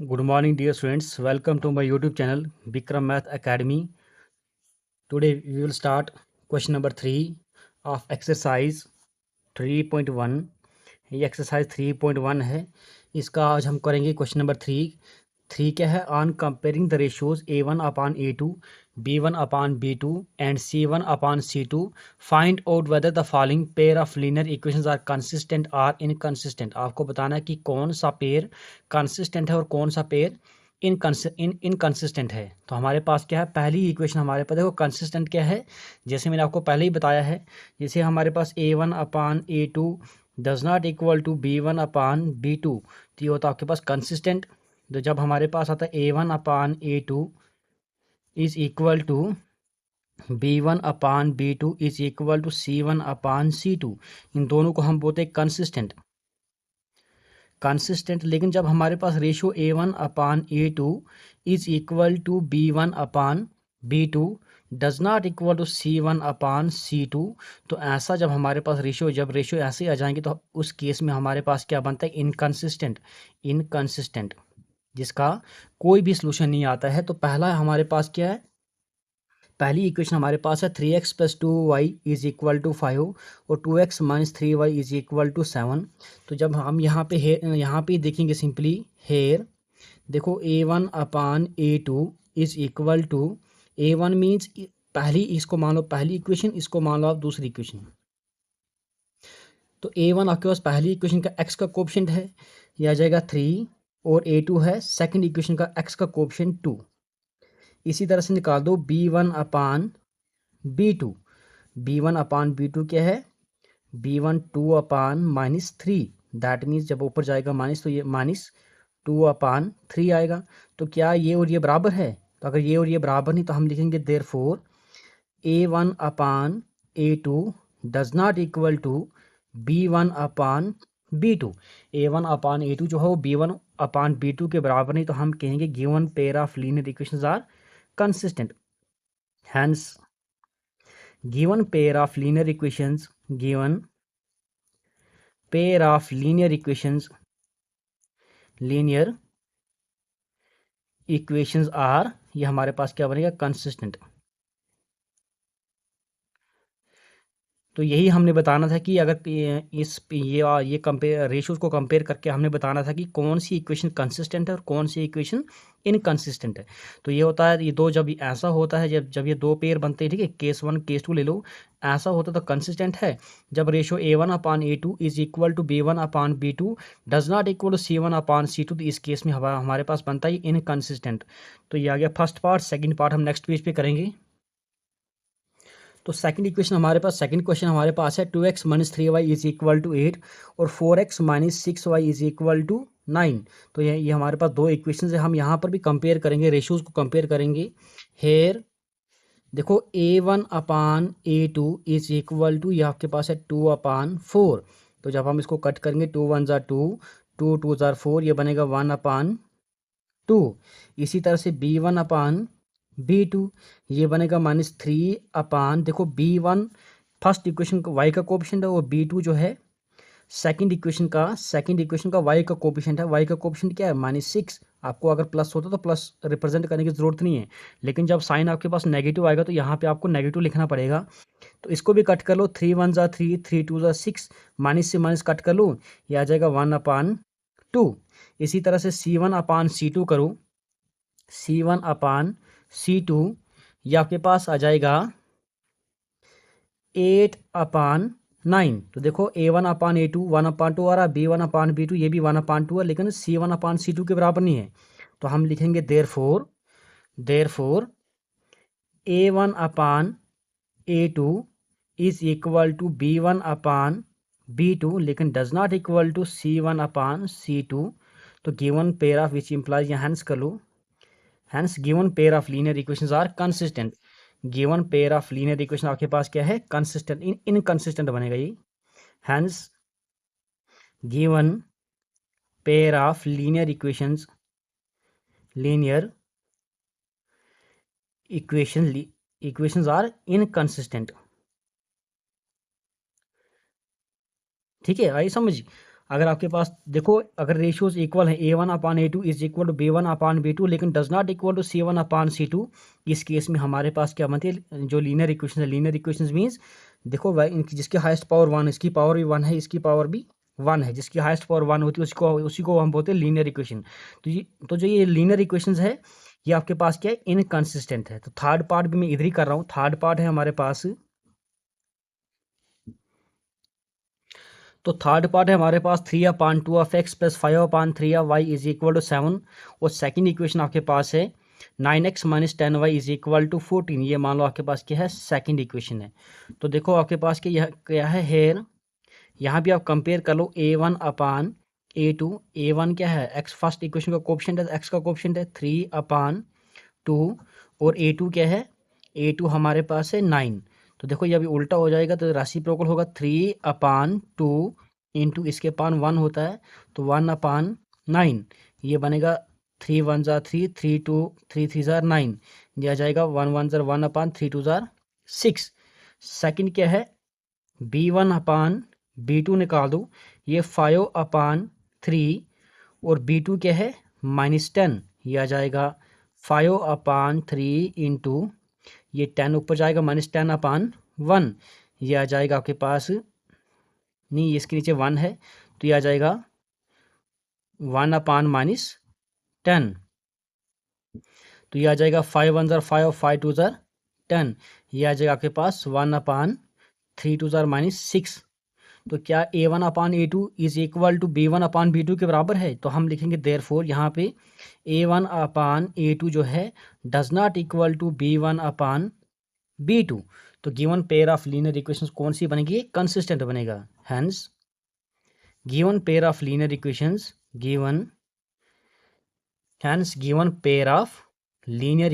Good morning, dear students. Welcome to my YouTube channel, Bikram Math Academy. Today we will start question number 3 of exercise 3.1. ये exercise 3.1 है. इसका आज हम करेंगे question number 3 क्या है? On comparing the ratios A1 upon A2, B1 upon B2 and C1 upon C2, find out whether the following pair of linear equations are consistent or inconsistent. आपको बताना है कि कौन सा पेयर कंसिस्टेंट है और कौन सा पेयर इनकंसिस्टेंट है. तो हमारे पास क्या है? पहली इक्वेशन हमारे पास देखो कंसिस्टेंट क्या है, जैसे मैंने आपको पहले ही बताया है. जैसे हमारे पास A1 upon A2 does not equal to B1 upon B2, तो ये होता है आपके पास कंसिस्टेंट. तो जब हमारे पास आता है A1 upon A2 is equal to B1 upon B2 is equal to C1 upon C2, इन दोनों को हम बोलते हैं कंसिस्टेंट. लेकिन जब हमारे पास ratio A1 upon A2 is equal to B1 upon B2 does not equal to C1 upon C2, तो ऐसा जब हमारे पास जब रेशियो ऐसे आ जाएंगे तो उस केस में हमारे पास क्या बनता है? इनकंसिस्टेंट, जिसका कोई भी सोल्यूशन नहीं आता है. तो पहला हमारे पास क्या है? पहली इक्वेशन हमारे पास है 3x plus 2y is equal to 5 और 2x minus 3y is equal to 7. तो जब हम यहाँ पे देखेंगे सिंपली हेयर, देखो A1 upon A2 is equal to A1 means पहली, इसको मान लो पहली इक्वेशन, इसको मान लो आप दूसरी इक्वेशन. तो A1 आपके पास पहली इक्वेशन का x का कोएफिशिएंट है, यह आ जाएगा 3, और A2 है सेकंड इक्वेशन का x का कोएफिशिएंट 2. इसी तरह से निकाल दो B1 upon B2. B1 upon B2 क्या है? B1 2 upon minus 3, that means जब ऊपर जाएगा माइनस तो ये माइनस 2 अपान 3 आएगा. तो क्या ये और ये बराबर है? तो अगर ये और ये बराबर नहीं तो हम लिखेंगे therefore A1 upon A2 does not equal to B1 upon B2. A1 upon A2 जो है वो B1 अपान B2 के बराबर नहीं, तो हम कहेंगे given pair of linear equations are consistent. Hence, given pair of linear equations are, ये हमारे पास क्या बनेगा? कंसिस्टेंट. तो यही हमने बताना था कि अगर ये कंपेयर रेशियोज को कंपेयर करके हमने बताना था कि कौन सी इक्वेशन कंसिस्टेंट है और कौन सी इक्वेशन इनकंसिस्टेंट है. तो ये होता है, ये दो जब ऐसा होता है, जब ये दो पेयर बनते हैं, ठीक है, केस 1 केस 2 ले लो, ऐसा होता तो कंसिस्टेंट है. जब ratio A1 upon A2 is equal to B1 upon B2 does not equal to C1 upon C2, तो इस केस में हमारे पास बनता है इनकंसिस्टेंट. तो ये आ गया फर्स्ट पार्ट. सेकेंड पार्ट हम नेक्स्ट पेज पे करेंगे. तो सेकंड इक्वेशन हमारे पास, सेकंड क्वेश्चन हमारे पास है 2x minus 3y is equal to 8 और 4x minus 6y is equal to 9. तो ये हमारे पास दो इक्वेशन है. हम यहाँ पर भी कंपेयर करेंगे, रेशियोज को कंपेयर करेंगे. हेयर देखो A1 upon A2 is equal to, ये आपके पास है 2 अपान 4. तो जब हम इसको कट करेंगे 2 1 ज़ा 2, 2 2 ज़ा 4, ये बनेगा 1 अपान 2. इसी तरह से B1 अपान B2 ये बनेगा माइनस 3 अपान, देखो B1 फर्स्ट इक्वेशन का y का कोएफिशिएंट है और B2 जो है सेकंड इक्वेशन का y का कोएफिशिएंट है. y का कोएफिशिएंट क्या है? -6. आपको अगर प्लस होता तो प्लस रिप्रेजेंट करने की ज़रूरत नहीं है, लेकिन जब साइन आपके पास नेगेटिव आएगा तो यहाँ पे आपको नेगेटिव लिखना पड़ेगा. तो इसको भी कट कर लो, 3 1 ज़ा 3, 3 2 ज़ा 6, माइनस से माइनस कट कर लो, ये आ जाएगा 1 अपान 2. इसी तरह से C1 अपान C2 करो, C1 अपान C2 ये आपके पास आ जाएगा 8 अपान 9. तो देखो A1 अपान A2 1 अपान 2 आ रहा है, B1 अपान B2 ये भी 1 अपान 2 है, लेकिन C1 अपान C2 के बराबर नहीं है. तो हम लिखेंगे therefore A1 upon A2 is equal to B1 upon B2, लेकिन does not equal to C1 upon C2. तो given pair of which implies, यहाँ हैंस कर लो, hence given pair of linear equations are consistent. Given pair of linear equation आपके पास क्या है? Consistent. Inconsistent बनेगा ये. Hence given pair of linear equations are inconsistent. ठीक है, आई समझ. अगर आपके पास देखो, अगर रेशियोज इक्वल है A1/A2 is equal to B1/B2 लेकिन does not equal to C1/C2, इस केस में हमारे पास क्या बनती है, जो लीनियर इक्वेशन है, लीनियर इक्वेशन मीन्स देखो इनकी जिसकी हाईएस्ट पावर 1, इसकी पावर भी 1 है, इसकी पावर भी 1 है, जिसकी हाईएस्ट पावर 1 होती है उसी को हम बोलते हैं लीनियर इक्वेशन। तो जो ये लीनियर इक्वेशन है ये आपके पास क्या है, इनकंसिस्टेंट है। तो थर्ड पार्ट भी मैं इधर ही कर रहा हूँ। थर्ड पार्ट है हमारे पास, तो थर्ड पार्ट है हमारे पास 3/2 प्लस 5/3 इज इक्वल टू 7। और सेकंड इक्वेशन आपके पास है 9x minus 10y is equal to 14। ये मान लो आपके पास क्या है, सेकंड इक्वेशन है। तो देखो आपके पास क्या है हेयर, यहाँ भी आप कंपेयर कर लो A1/A2। A1 क्या है, x फर्स्ट इक्वेशन का कोफिशिएंट है, x का कोफिशिएंट है 3/2। और A2 क्या है, A2 हमारे पास है 9। तो देखो ये अभी उल्टा हो जाएगा, तो रेसिप्रोकल होगा 3/2 इंटू इसके पान 1 होता है तो 1/9। ये बनेगा 3 1 ज़ा 3, 3 2 3 3 ज़ा 9, ये आ जाएगा 1 1 ज़ा 1/3 2 ज़ा 6। सेकंड क्या है, B1/B2 निकाल दो, ये 5/3। और B2 क्या है, -10, ये आ जाएगा 5/3 इंटू ये 10 ऊपर जाएगा -10/1, ये आ जाएगा आपके पास, नहीं इसके नीचे 1 है तो ये आ जाएगा 1/-10। तो ये आ जाएगा 5 1 ज़ा 5 और 5 2 ज़ा 10, ये आ जाएगा आपके पास 1/3 2 ज़ा -6। तो क्या A1/A2 is equal to B1/B2 के बराबर है? तो हम लिखेंगे देयरफॉर यहाँ पे A1/A2 जो है does not equal to B1/B2। तो given pair of linear equations कौन सी बनेगी, कंसिस्टेंट बनेगा। Hence given pair of linear equations given pair of linear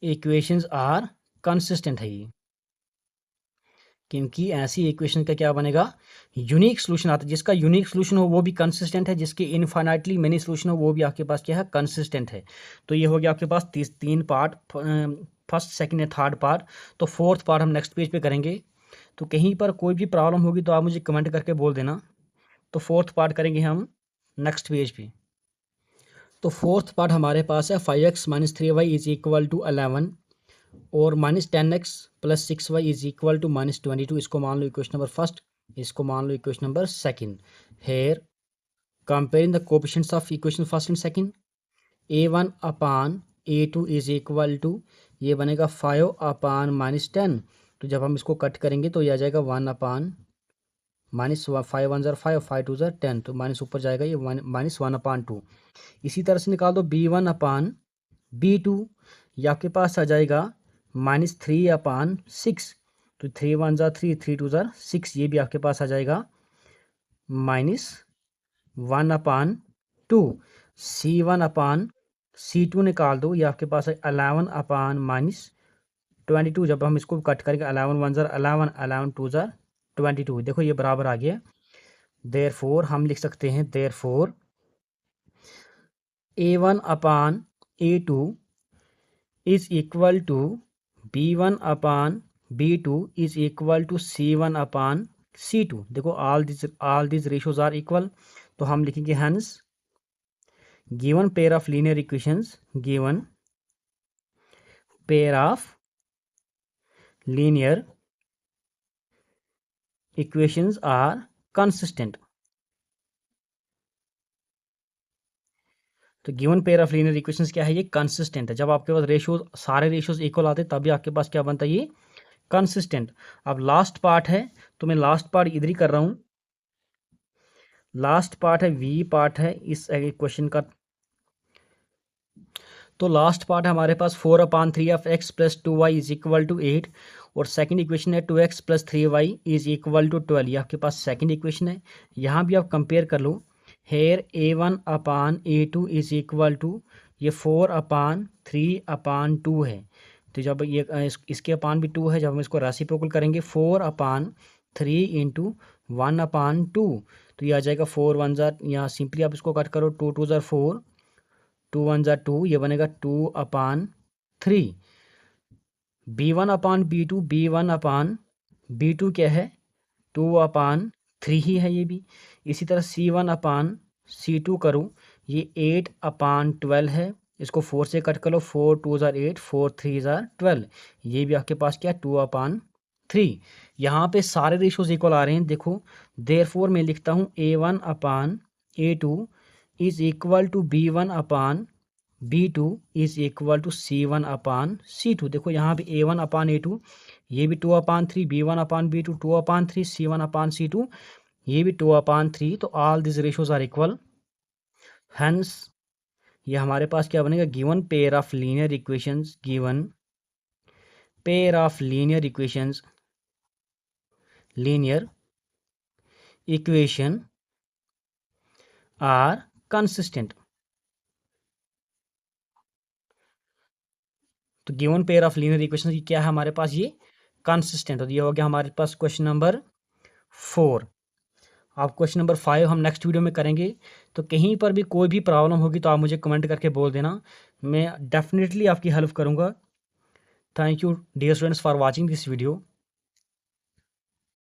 equations are consistent है ये, क्योंकि ऐसी इक्वेशन का क्या बनेगा, यूनिक सोल्यूशन आता है। जिसका यूनिक सोल्यूशन हो वो भी कंसिस्टेंट है, जिसके इनफाइनाइटली मेनी सोल्यूशन हो वो भी आपके पास क्या है, कंसिस्टेंट है। तो ये हो गया आपके पास 3 part, first second and third part. तो फोर्थ पार्ट हम नेक्स्ट पेज पे करेंगे। तो कहीं पर कोई भी प्रॉब्लम होगी तो आप मुझे कमेंट करके बोल देना। तो फोर्थ पार्ट करेंगे हम नेक्स्ट पेज पे। तो फोर्थ पार्ट हमारे पास है 5x minus 3y is equal to 11 और -10x plus 6y is equal to -22। इसको मान लो इक्वेशन नंबर फर्स्ट, इसको मान लो equation number second. Here comparing the coefficients of equation first and second, A1/A2 is equal to, ये बनेगा 5/-10। तो जब हम इसको कट करेंगे तो ये आ जाएगा 1/, -5 1 ज़ा 5 5 2 ज़ा 10, तो माइनस ऊपर जाएगा ये -1/2। इसी तरह से निकाल दो B1/B2, ये आपके पास आ जाएगा -3/6। तो 3 1 ज़ा 3 3 2 ज़ा 6, ये भी आपके पास आ जाएगा -1/2। C1/C2 निकाल दो, ये आपके पास है 11/-22। जब हम इसको कट करेंगे 11 1 ज़ा 11, 11 2 ज़ा 22, देखो ये बराबर आ गया। देयरफॉर हम लिख सकते हैं therefore A1/A2 is equal to B1/B2 is equal to C1/C2। देखो all these ratios are equal, तो हम लिखेंगे hence given pair of linear equations are consistent। तो given pair of linear equations क्या है, ये कंसिस्टेंट है। जब आपके पास रेशियोज सारे रेशियोज इक्वल आते हैं तभी आपके पास क्या बनता है, ये कंसिस्टेंट। अब लास्ट पार्ट है तो मैं लास्ट पार्ट इधर ही कर रहा हूँ। लास्ट पार्ट है वी पार्ट है इस क्वेश्चन का। तो लास्ट पार्ट है हमारे पास 4/3 plus 2y is equal to 8 और सेकंड इक्वेशन है 2x plus 3y is equal to 12। ये आपके पास सेकंड इक्वेशन है। यहाँ भी आप कंपेयर कर लो। Here A1/A2 is equal to ये 4/3/2 है। तो जब ये इसके अपान भी 2 है, जब हम इसको रेसिप्रोकल करेंगे 4/3 इंटू 1/2, तो ये आ जाएगा 4 1 ज़ा, यहाँ सिंपली आप इसको कट करो 2 2 ज़ा 4, 2 1 ज़ा 2, ये बनेगा 2/3। B1/B2 क्या है, 2/3 ही है ये भी। इसी तरह C1/C2 करूँ, ये 8/12 है। इसको 4 से कट कर लो, 4 2 ज़ार 8, 4 3 ज़ार 12। ये भी आपके पास क्या है, 2/3। यहाँ पे सारे रेशोज इक्वल आ रहे हैं। देखो, देयरफॉर मैं लिखता हूँ A1/A2 is equal to B1/B2 is equal to C1/C2। देखो यहाँ पे A1/A2, ये भी 2/3, B1/B2 2/3, C1/C2 ये भी 2/3। तो all this ratios are equal. Hence ये हमारे पास क्या बनेगा, given pair of linear equations, given pair of linear equations, linear equation are consistent. तो given pair of linear equations क्या है हमारे पास, ये कंसिस्टेंट। और ये हो गया हमारे पास क्वेश्चन नंबर 4। आप क्वेश्चन नंबर 5 हम नेक्स्ट वीडियो में करेंगे। तो कहीं पर भी कोई भी प्रॉब्लम होगी तो आप मुझे कमेंट करके बोल देना, मैं डेफिनेटली आपकी हेल्प करूँगा। Thank you dear students for watching this video.